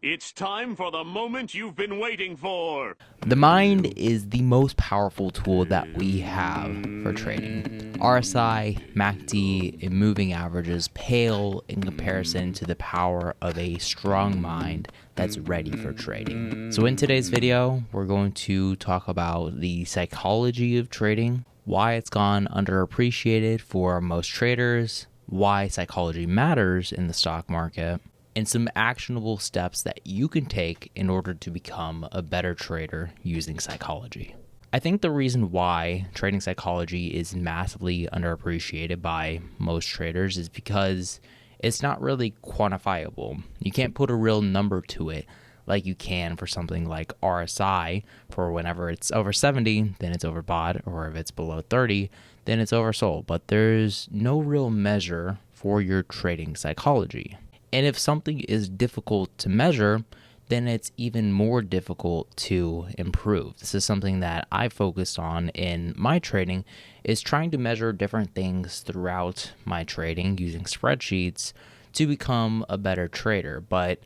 It's time for the moment you've been waiting for. The mind is the most powerful tool that we have for trading. RSI, MACD, and moving averages pale in comparison to the power of a strong mind that's ready for trading. So in today's video, we're going to talk about the psychology of trading, why it's gone underappreciated for most traders, why psychology matters in the stock market, and some actionable steps that you can take in order to become a better trader using psychology. I think the reason why trading psychology is massively underappreciated by most traders is because it's not really quantifiable. You can't put a real number to it like you can for something like RSI. For whenever it's over 70, then it's overbought, or if it's below 30, then it's oversold. But there's no real measure for your trading psychology. And if something is difficult to measure, then it's even more difficult to improve. This is something that I focused on in my trading, is trying to measure different things throughout my trading using spreadsheets to become a better trader. But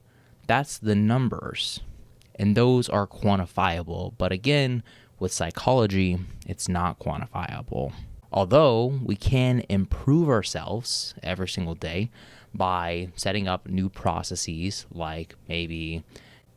that's the numbers, and those are quantifiable. But again, with psychology, it's not quantifiable. Although we can improve ourselves every single day by setting up new processes, like maybe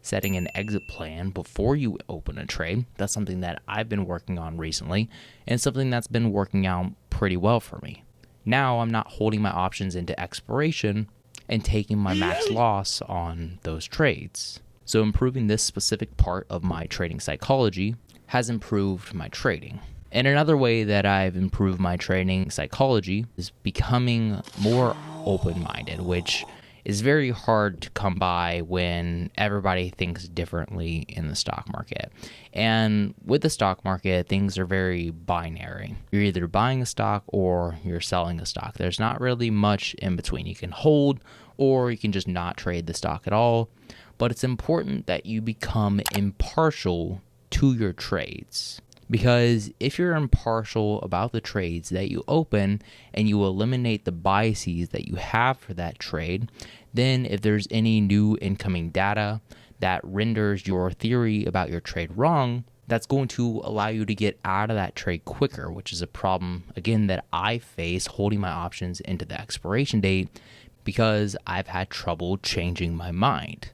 setting an exit plan before you open a trade. That's something that I've been working on recently, and something that's been working out pretty well for me. Now I'm not holding my options into expiration and taking my max loss on those trades. So improving this specific part of my trading psychology has improved my trading. And another way that I've improved my trading psychology is becoming more open-minded, which is very hard to come by when everybody thinks differently in the stock market. And with the stock market, things are very binary. You're either buying a stock or you're selling a stock. There's not really much in between. You can hold, or you can just not trade the stock at all. But it's important that you become impartial to your trades. Because if you're impartial about the trades that you open and you eliminate the biases that you have for that trade, then if there's any new incoming data that renders your theory about your trade wrong, that's going to allow you to get out of that trade quicker, which is a problem, again, that I face holding my options into the expiration date because I've had trouble changing my mind.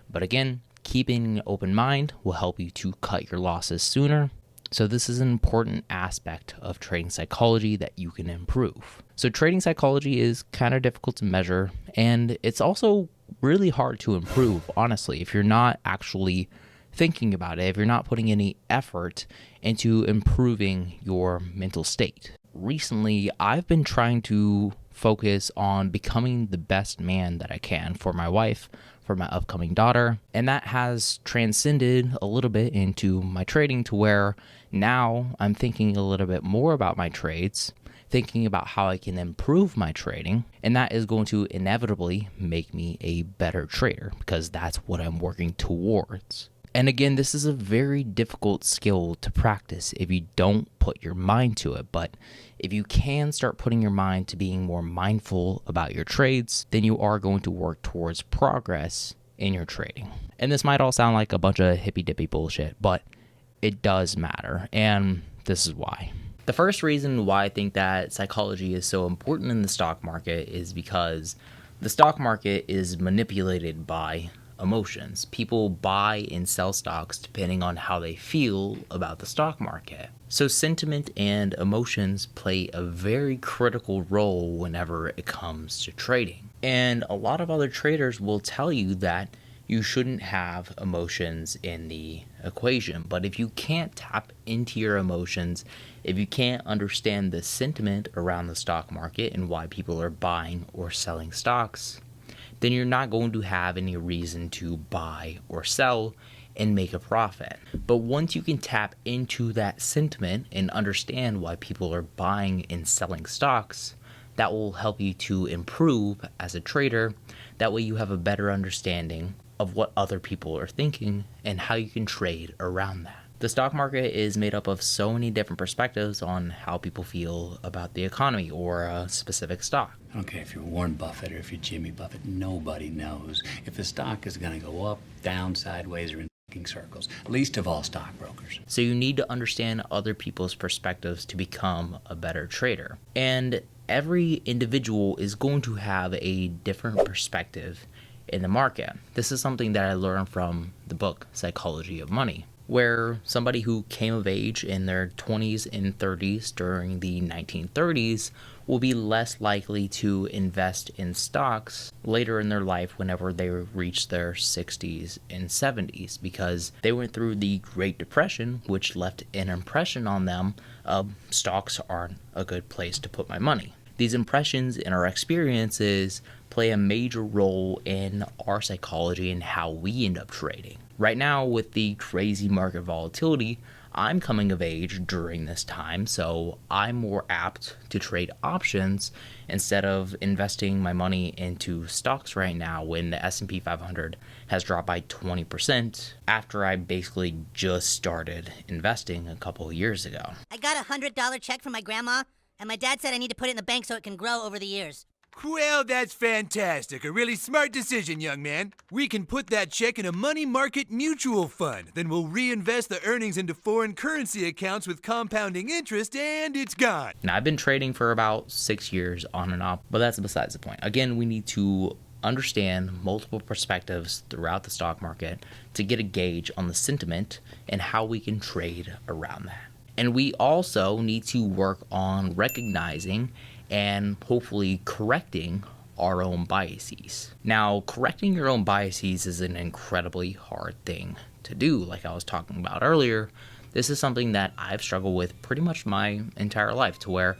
But again, keeping an open mind will help you to cut your losses sooner. So this is an important aspect of trading psychology that you can improve. So trading psychology is kind of difficult to measure, and it's also really hard to improve, honestly, if you're not actually thinking about it, if you're not putting any effort into improving your mental state. Recently, I've been trying to focus on becoming the best man that I can for my wife, for my upcoming daughter, and that has transcended a little bit into my trading to where now I'm thinking a little bit more about my trades, thinking about how I can improve my trading, and that is going to inevitably make me a better trader because that's what I'm working towards. And again, this is a very difficult skill to practice if you don't put your mind to it. But if you can start putting your mind to being more mindful about your trades, then you are going to work towards progress in your trading. And this might all sound like a bunch of hippy-dippy bullshit, but it does matter. And this is why. The first reason why I think that psychology is so important in the stock market is because the stock market is manipulated by emotions. People buy and sell stocks depending on how they feel about the stock market. So sentiment and emotions play a very critical role whenever it comes to trading. And a lot of other traders will tell you that you shouldn't have emotions in the equation. But if you can't tap into your emotions, if you can't understand the sentiment around the stock market and why people are buying or selling stocks, then you're not going to have any reason to buy or sell and make a profit. But once you can tap into that sentiment and understand why people are buying and selling stocks, that will help you to improve as a trader. That way you have a better understanding of what other people are thinking and how you can trade around that. The stock market is made up of so many different perspectives on how people feel about the economy or a specific stock. I don't care if you're Warren Buffett or if you're Jimmy Buffett, nobody knows if the stock is going to go up, down, sideways, or in circles, least of all stockbrokers. So you need to understand other people's perspectives to become a better trader. And every individual is going to have a different perspective in the market. This is something that I learned from the book Psychology of Money, where somebody who came of age in their 20s and 30s during the 1930s will be less likely to invest in stocks later in their life whenever they reach their 60s and 70s, because they went through the Great Depression, which left an impression on them of stocks aren't a good place to put my money. These impressions and our experiences play a major role in our psychology and how we end up trading. Right now, with the crazy market volatility, I'm coming of age during this time, so I'm more apt to trade options instead of investing my money into stocks right now when the S&P 500 has dropped by 20% after I basically just started investing a couple of years ago. I got a $100 check from my grandma, and my dad said I need to put it in the bank so it can grow over the years. Well, that's fantastic. A really smart decision, young man. We can put that check in a money market mutual fund. Then we'll reinvest the earnings into foreign currency accounts with compounding interest, and it's gone. Now, I've been trading for about 6 years on and off, but that's besides the point. Again, we need to understand multiple perspectives throughout the stock market to get a gauge on the sentiment and how we can trade around that. And we also need to work on recognizing and hopefully correcting our own biases. Now, correcting your own biases is an incredibly hard thing to do. Like I was talking about earlier, this is something that I've struggled with pretty much my entire life, to where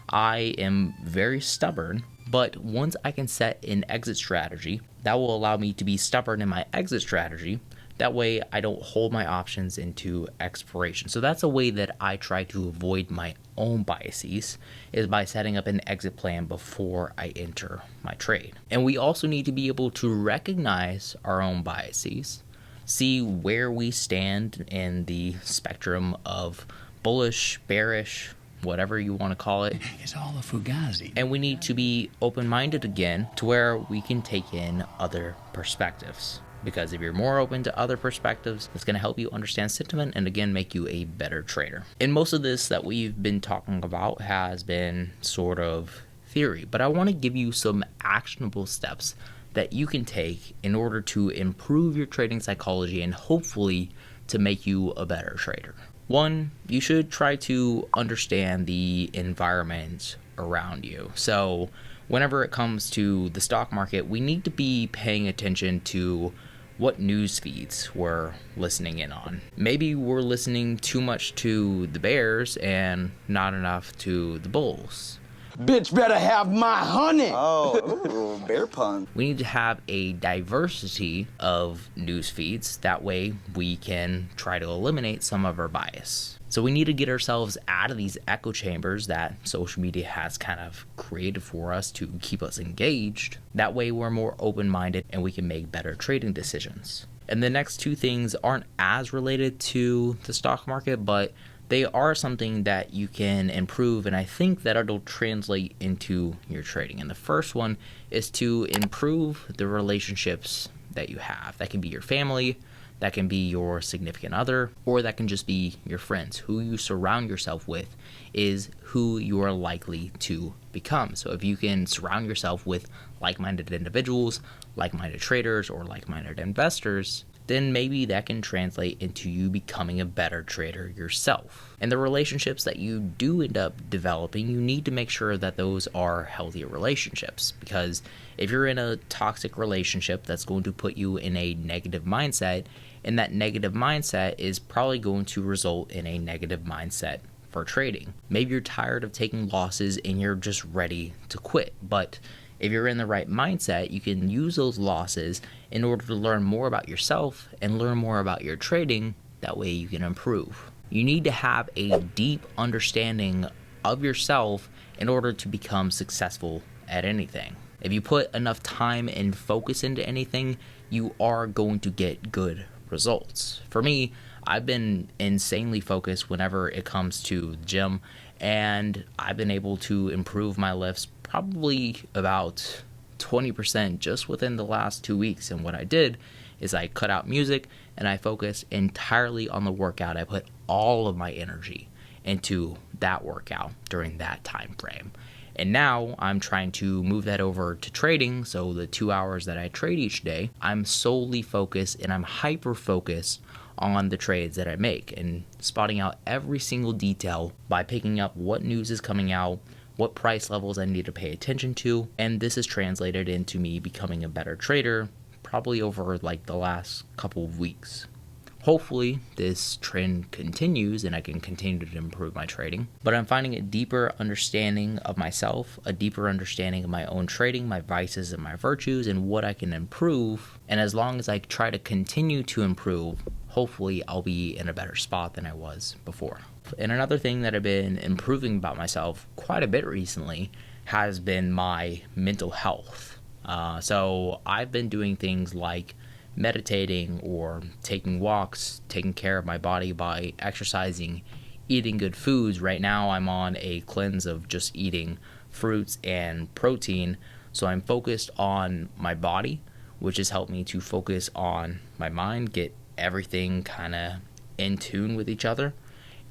I am very stubborn, but once I can set an exit strategy, that will allow me to be stubborn in my exit strategy. That way I don't hold my options into expiration. So that's a way that I try to avoid my own biases, is by setting up an exit plan before I enter my trade. And we also need to be able to recognize our own biases, see where we stand in the spectrum of bullish, bearish, whatever you want to call it. It's all a fugazi. And we need to be open-minded again, to where we can take in other perspectives. Because if you're more open to other perspectives, it's going to help you understand sentiment and again make you a better trader. And most of this that we've been talking about has been sort of theory, but I want to give you some actionable steps that you can take in order to improve your trading psychology and hopefully to make you a better trader. One, you should try to understand the environment around you. So whenever it comes to the stock market, we need to be paying attention to what news feeds we're listening in on. Maybe we're listening too much to the Bears and not enough to the Bulls. Bitch better have my honey. Oh, ooh, bear pun. We need to have a diversity of news feeds. That way we can try to eliminate some of our bias. So we need to get ourselves out of these echo chambers that social media has kind of created for us to keep us engaged. That way we're more open-minded and we can make better trading decisions. And the next two things aren't as related to the stock market, but they are something that you can improve, and I think that it'll translate into your trading. And the first one is to improve the relationships that you have. That can be your family, that can be your significant other, or that can just be your friends. Who you surround yourself with is who you are likely to become. So if you can surround yourself with like-minded individuals, like-minded traders, or like-minded investors, then maybe that can translate into you becoming a better trader yourself. And the relationships that you do end up developing, you need to make sure that those are healthy relationships. Because if you're in a toxic relationship, that's going to put you in a negative mindset, and that negative mindset is probably going to result in a negative mindset for trading. Maybe you're tired of taking losses and you're just ready to quit, but if you're in the right mindset, you can use those losses in order to learn more about yourself and learn more about your trading. That way you can improve. You need to have a deep understanding of yourself in order to become successful at anything. If you put enough time and focus into anything, you are going to get good results. For me, I've been insanely focused whenever it comes to the gym, and I've been able to improve my lifts probably about 20% just within the last 2 weeks. And what I did is I cut out music and I focused entirely on the workout. I put all of my energy into that workout during that time frame. And now I'm trying to move that over to trading. So the 2 hours that I trade each day, I'm solely focused and I'm hyper focused on the trades that I make and spotting out every single detail by picking up what news is coming out, what price levels I need to pay attention to. And this is translated into me becoming a better trader probably over like the last couple of weeks. Hopefully this trend continues and I can continue to improve my trading. But I'm finding a deeper understanding of myself, a deeper understanding of my own trading, my vices and my virtues, and what I can improve. And as long as I try to continue to improve, hopefully I'll be in a better spot than I was before. And another thing that I've been improving about myself quite a bit recently has been my mental health. So I've been doing things like meditating or taking walks, taking care of my body by exercising, eating good foods. Right now I'm on a cleanse of just eating fruits and protein. So I'm focused on my body, which has helped me to focus on my mind, get everything kind of in tune with each other.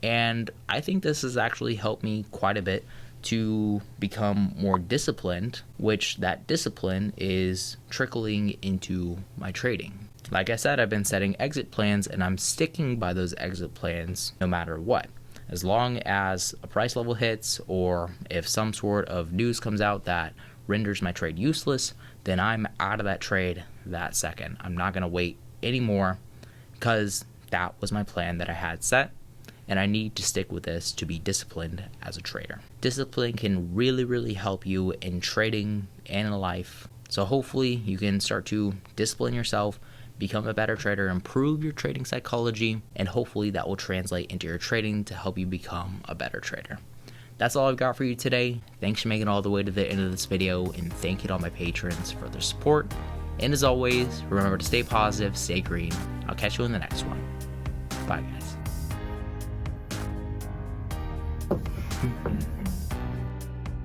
And I think this has actually helped me quite a bit to become more disciplined, which that discipline is trickling into my trading. Like I said, I've been setting exit plans and I'm sticking by those exit plans no matter what. As long as a price level hits or if some sort of news comes out that renders my trade useless, then I'm out of that trade that second. I'm not going to wait anymore because that was my plan that I had set. And I need to stick with this to be disciplined as a trader. Discipline can really, really help you in trading and in life. So hopefully you can start to discipline yourself, become a better trader, improve your trading psychology, and hopefully that will translate into your trading to help you become a better trader. That's all I've got for you today. Thanks for making it all the way to the end of this video, and thank you to all my patrons for their support. And as always, remember to stay positive, stay green. I'll catch you in the next one. Bye, guys.